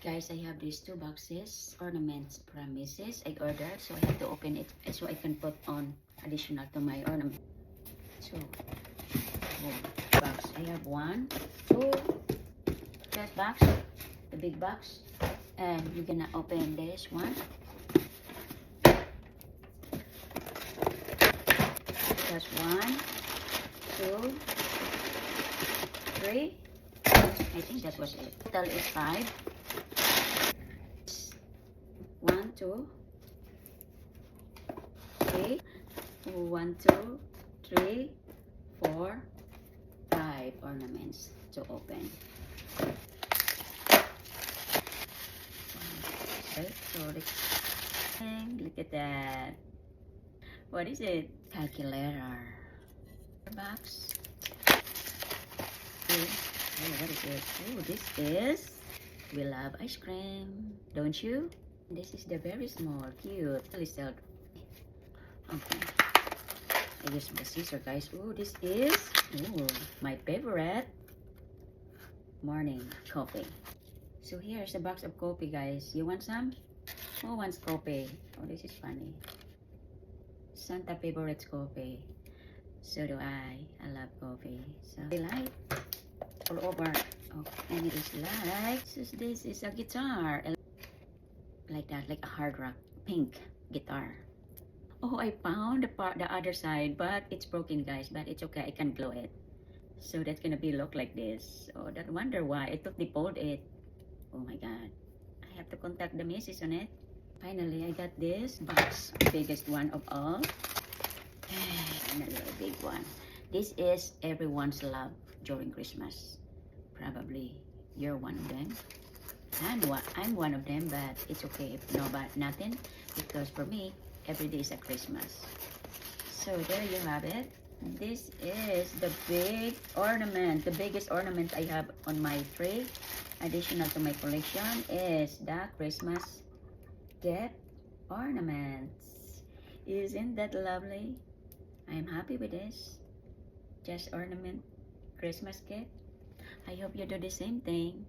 Guys, I have these two boxes, ornaments from Mrs. I ordered, so I have to open it so I can put on additional to my ornament. So, box. I have one, two, that box, the big box, and we're gonna open this one. That's 1, 2, 3. I think that was it. Total is 5. 1, 2, 3. 1, 2, 3, 4, 5 ornaments to open. Okay, so look at that. What is it? Calculator. Box. Oh, what is it? Oh, this is. We love ice cream, don't you? This is the very small, cute little. Okay. I use my scissor, guys. Oh, this is my favorite morning coffee. So here's a box of coffee, guys. You want some? Who wants coffee? Oh, this is funny. Santa favorite coffee. So do I. I love coffee. So I like all over. Oh, and it is like this is a guitar. Like that, like a hard rock pink guitar. Oh, I found the other side, but it's broken, guys. But it's okay. I can glue it. So that's gonna be look like this. Oh, that wonder why I took the fold it. Oh my God. I have to contact the missus on it. Finally, I got this box, biggest one of all. Another big one. This is everyone's love during Christmas. Probably you're one of them. And I'm one of them, but it's okay if nothing, because for me, every day is a Christmas. So there you have it. This is the big ornament. The biggest ornament I have on my tree. Additional to my collection is the Christmas gift ornaments. Isn't that lovely? I am happy with this. Just ornament Christmas gift. I hope you do the same thing.